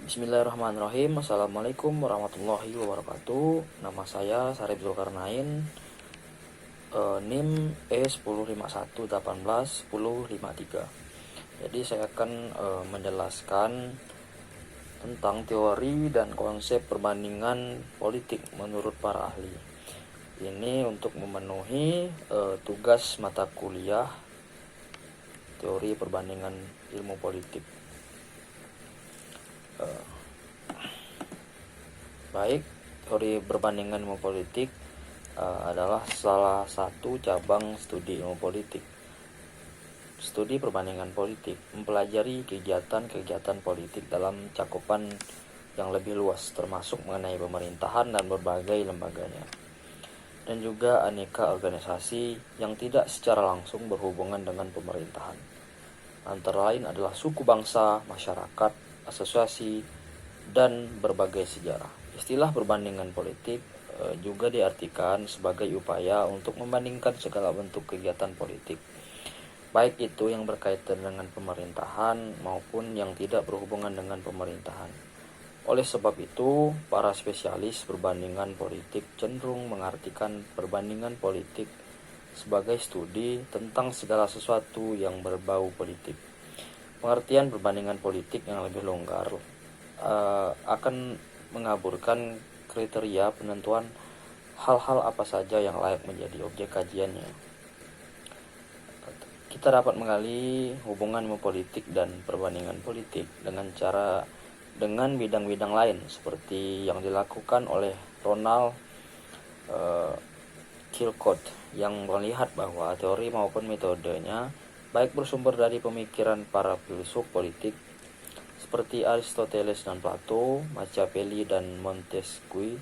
Bismillahirrahmanirrahim. Assalamualaikum warahmatullahi wabarakatuh. Nama saya Sarip Zulkarnain, NIM E1051181053. Jadi saya akan menjelaskan tentang teori dan konsep perbandingan politik menurut para ahli. Ini untuk memenuhi tugas mata kuliah teori perbandingan ilmu politik. Baik, teori perbandingan ilmu politik adalah salah satu cabang studi ilmu politik. Studi perbandingan politik mempelajari kegiatan-kegiatan politik dalam cakupan yang lebih luas, termasuk mengenai pemerintahan dan berbagai lembaganya, dan juga aneka organisasi yang tidak secara langsung berhubungan dengan pemerintahan. Antara lain adalah suku bangsa, masyarakat, asosiasi, dan berbagai sejarah. Istilah perbandingan politik juga diartikan sebagai upaya untuk membandingkan segala bentuk kegiatan politik, baik itu yang berkaitan dengan pemerintahan maupun yang tidak berhubungan dengan pemerintahan. Oleh sebab itu, para spesialis perbandingan politik cenderung mengartikan perbandingan politik sebagai studi tentang segala sesuatu yang berbau politik. Pengertian perbandingan politik yang lebih longgar akan mengaburkan kriteria penentuan hal-hal apa saja yang layak menjadi objek kajiannya. Kita dapat menggali hubungan politik dan perbandingan politik dengan bidang-bidang lain, seperti yang dilakukan oleh Ronald Kilcott, yang melihat bahwa teori maupun metodenya baik bersumber dari pemikiran para filsuf politik seperti Aristoteles dan Plato, Machiavelli dan Montesquieu,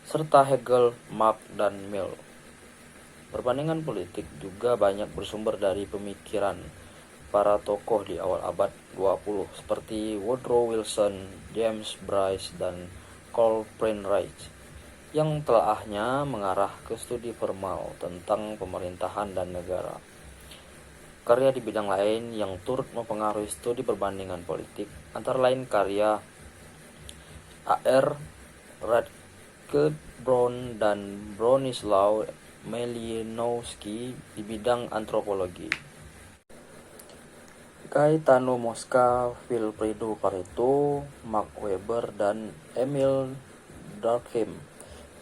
serta Hegel, Marx, dan Mill. Perbandingan politik juga banyak bersumber dari pemikiran para tokoh di awal abad 20 seperti Woodrow Wilson, James Bryce, dan Karl Friedrich, yang telahnya mengarah ke studi formal tentang pemerintahan dan negara. Karya di bidang lain yang turut mempengaruhi studi perbandingan politik antara lain karya A.R. Radcliffe-Brown dan Bronislaw Malinowski di bidang antropologi. Gaetano Mosca, Vilfredo Pareto, Max Weber, dan Emil Durkheim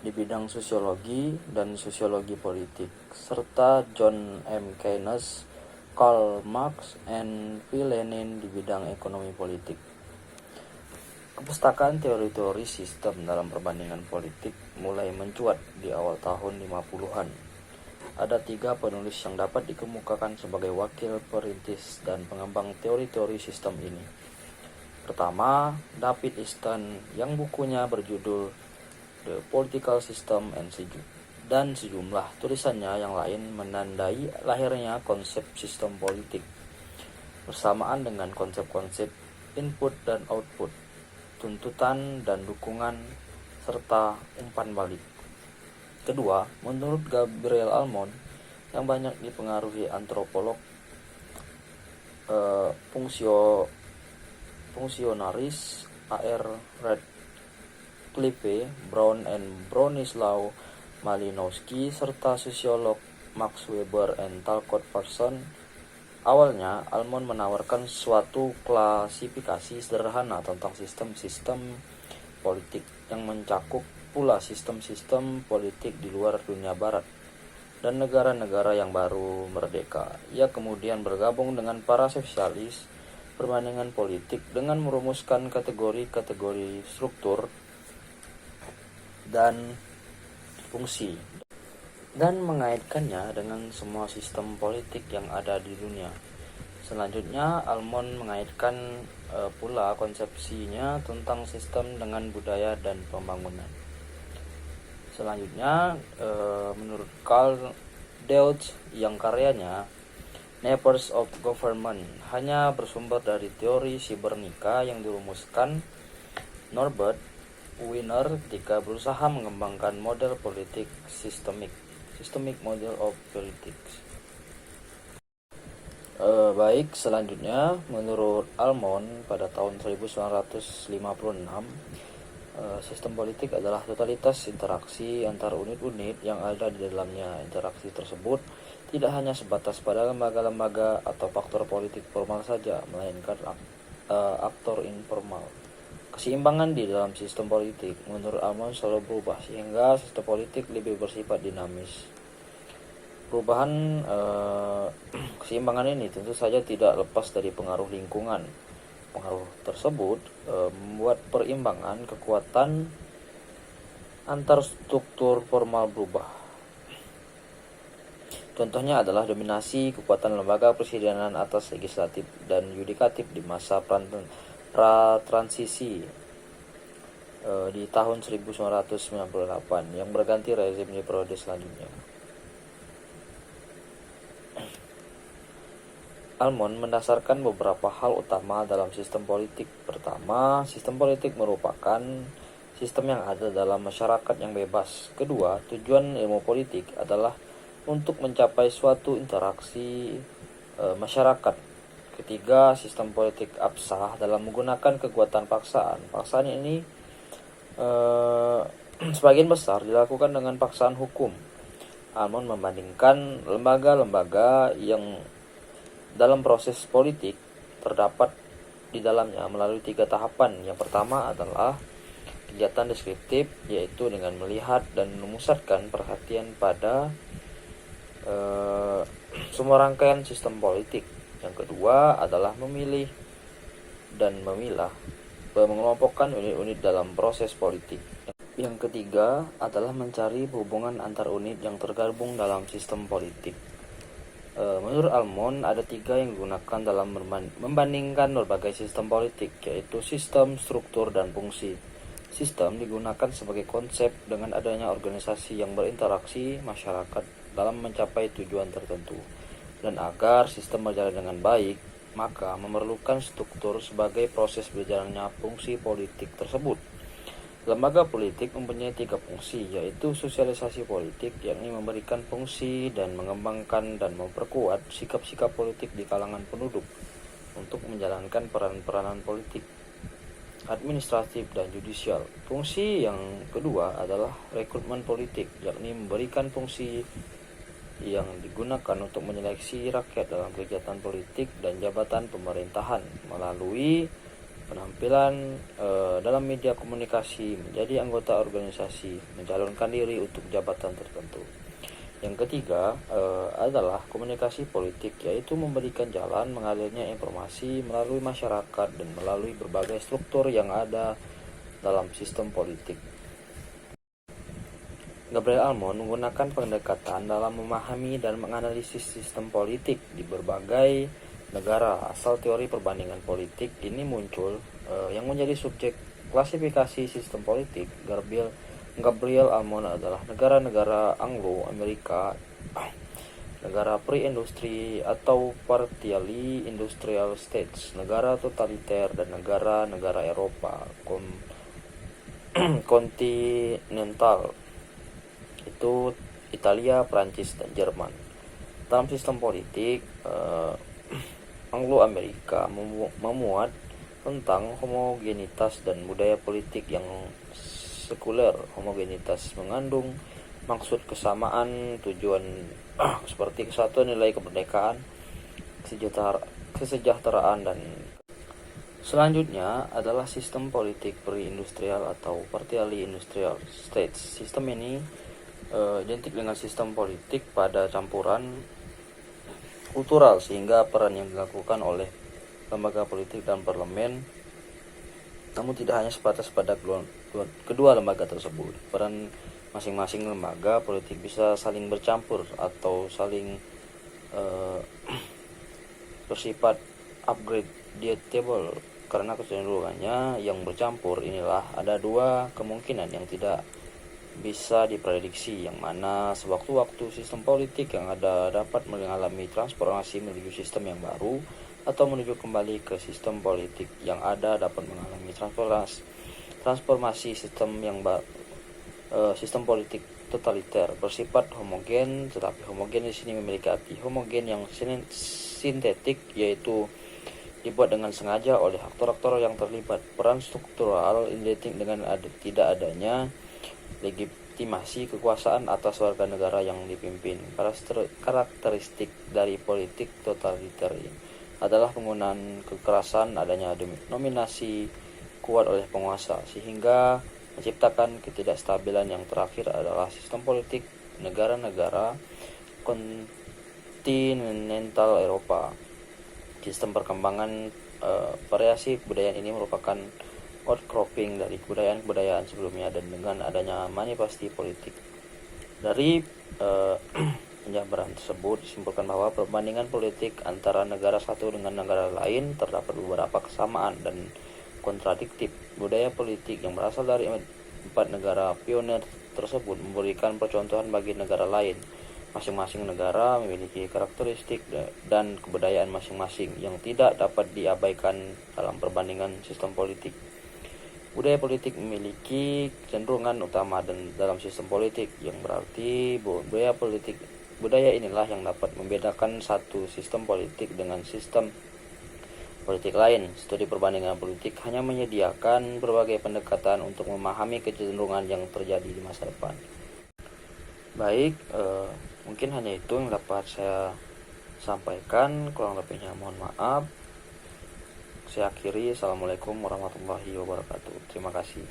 di bidang sosiologi dan sosiologi politik, serta John M. Keynes, Karl Marx, and V. Lenin di bidang ekonomi politik. Kepustakaan teori-teori sistem dalam perbandingan politik mulai mencuat di awal tahun 50-an. Ada 3 penulis yang dapat dikemukakan sebagai wakil perintis dan pengembang teori-teori sistem ini. Pertama, David Easton, yang bukunya berjudul The Political System dan sejumlah tulisannya yang lain menandai lahirnya konsep sistem politik, bersamaan dengan konsep-konsep input dan output, tuntutan dan dukungan, serta umpan balik. Kedua, menurut Gabriel Almond, yang banyak dipengaruhi antropolog fungsionaris A.R. Radcliffe, Brown and Bronislaw Malinowski, serta sosiolog Max Weber and Talcott Parsons. Awalnya, Almond menawarkan suatu klasifikasi sederhana tentang sistem-sistem politik yang mencakup pula sistem-sistem politik di luar dunia barat dan negara-negara yang baru merdeka. Ia kemudian bergabung dengan para spesialis perbandingan politik dengan merumuskan kategori-kategori struktur dan fungsi dan mengaitkannya dengan semua sistem politik yang ada di dunia. Selanjutnya, Almond mengaitkan pula konsepsinya tentang sistem dengan budaya dan pembangunan. Selanjutnya, menurut Karl Deutsch, yang karyanya Nature of Government hanya bersumber dari teori sibernika yang dirumuskan Norbert Wiener ketika berusaha mengembangkan model politik systemic model of politics. Baik, selanjutnya menurut Almond pada tahun 1956, sistem politik adalah totalitas interaksi antar unit-unit yang ada di dalamnya. Interaksi tersebut tidak hanya sebatas pada lembaga-lembaga atau faktor politik formal saja, melainkan aktor informal. Keseimbangan di dalam sistem politik menurut Almond selalu berubah sehingga sistem politik lebih bersifat dinamis. Perubahan keseimbangan ini tentu saja tidak lepas dari pengaruh lingkungan. Pengaruh tersebut membuat perimbangan kekuatan antar struktur formal berubah. Contohnya adalah dominasi kekuatan lembaga presidenan atas legislatif dan yudikatif di masa pra-transisi di tahun 1998 yang berganti rezim di periode selanjutnya. Almond mendasarkan beberapa hal utama dalam sistem politik. Pertama, sistem politik merupakan sistem yang ada dalam masyarakat yang bebas. Kedua, tujuan ilmu politik adalah untuk mencapai suatu interaksi masyarakat. Ketiga, sistem politik absah dalam menggunakan kekuatan paksaan. Paksaan ini sebagian besar dilakukan dengan paksaan hukum. Almond membandingkan lembaga-lembaga yang dalam proses politik terdapat di dalamnya melalui 3 tahapan. Yang pertama adalah kegiatan deskriptif, yaitu dengan melihat dan memusatkan perhatian pada semua rangkaian sistem politik. Yang kedua adalah memilih dan memilah, mengelompokkan unit-unit dalam proses politik. Yang ketiga adalah mencari hubungan antar unit yang tergabung dalam sistem politik. Menurut Almond ada 3 yang digunakan dalam membandingkan berbagai sistem politik, yaitu sistem, struktur, dan fungsi. Sistem digunakan sebagai konsep dengan adanya organisasi yang berinteraksi masyarakat dalam mencapai tujuan tertentu. Dan agar sistem berjalan dengan baik, maka memerlukan struktur sebagai proses berjalannya fungsi politik tersebut. Lembaga politik mempunyai 3 fungsi, yaitu sosialisasi politik, yakni memberikan fungsi dan mengembangkan dan memperkuat sikap-sikap politik di kalangan penduduk untuk menjalankan peran-peranan politik, administratif, dan judisial. Fungsi yang kedua adalah rekrutmen politik, yakni memberikan fungsi yang digunakan untuk menyeleksi rakyat dalam kegiatan politik dan jabatan pemerintahan melalui penampilan dalam media komunikasi, menjadi anggota organisasi, mencalonkan diri untuk jabatan tertentu. Yang ketiga adalah komunikasi politik, yaitu memberikan jalan mengalirnya informasi melalui masyarakat dan melalui berbagai struktur yang ada dalam sistem politik. Gabriel Almond menggunakan pendekatan dalam memahami dan menganalisis sistem politik di berbagai negara. Asal teori perbandingan politik ini muncul yang menjadi subjek klasifikasi sistem politik Gabriel Almond adalah negara-negara Anglo-Amerika, negara pre-industri atau partially industrial states, negara totaliter, dan negara-negara Eropa kontinental, itu Italia, Prancis, dan Jerman. Dalam sistem politik Anglo-Amerika memuat tentang homogenitas dan budaya politik yang sekuler. Homogenitas mengandung maksud kesamaan tujuan seperti kesatuan nilai kemerdekaan, kesejahteraan, dan selanjutnya adalah sistem politik pre-industrial atau partially industrial states. Sistem ini identik dengan sistem politik pada campuran kultural, sehingga peran yang dilakukan oleh lembaga politik dan parlemen namun tidak hanya sebatas pada kedua lembaga tersebut. Peran masing-masing lembaga politik bisa saling bercampur atau saling bersifat upgradeable karena kecenderungannya yang bercampur. Inilah ada 2 kemungkinan yang tidak bisa diprediksi, yang mana sewaktu-waktu sistem politik yang ada dapat mengalami transformasi menuju sistem yang baru, atau menuju kembali ke sistem politik yang ada dapat mengalami transformasi sistem politik totaliter, bersifat homogen, tetapi homogen di sini memiliki arti homogen yang sintetik, yaitu dibuat dengan sengaja oleh aktor-aktor yang terlibat. Peran struktural identik dengan tidak adanya legitimasi kekuasaan atas warga negara yang dipimpin. Karakteristik dari politik totaliter adalah penggunaan kekerasan, adanya nominasi kuat oleh penguasa, sehingga menciptakan ketidakstabilan. Yang terakhir adalah sistem politik negara-negara kontinental Eropa. Sistem perkembangan variasi kebudayaan ini merupakan outcropping dari kebudayaan-kebudayaan sebelumnya, dan dengan adanya manifestasi politik dari penjabaran tersebut disimpulkan bahwa perbandingan politik antara negara satu dengan negara lain terdapat beberapa kesamaan dan kontradiktif. Budaya politik yang berasal dari 4 negara pionir tersebut memberikan percontohan bagi negara lain. Masing-masing negara memiliki karakteristik dan kebudayaan masing-masing yang tidak dapat diabaikan dalam perbandingan sistem politik. Budaya politik memiliki kecenderungan utama dan dalam sistem politik, yang berarti budaya inilah yang dapat membedakan satu sistem politik dengan sistem politik lain. Studi perbandingan politik hanya menyediakan berbagai pendekatan untuk memahami kecenderungan yang terjadi di masa depan. Baik, mungkin hanya itu yang dapat saya sampaikan. Kurang lebihnya mohon maaf. Saya akhiri. Assalamualaikum warahmatullahi wabarakatuh. Terima kasih.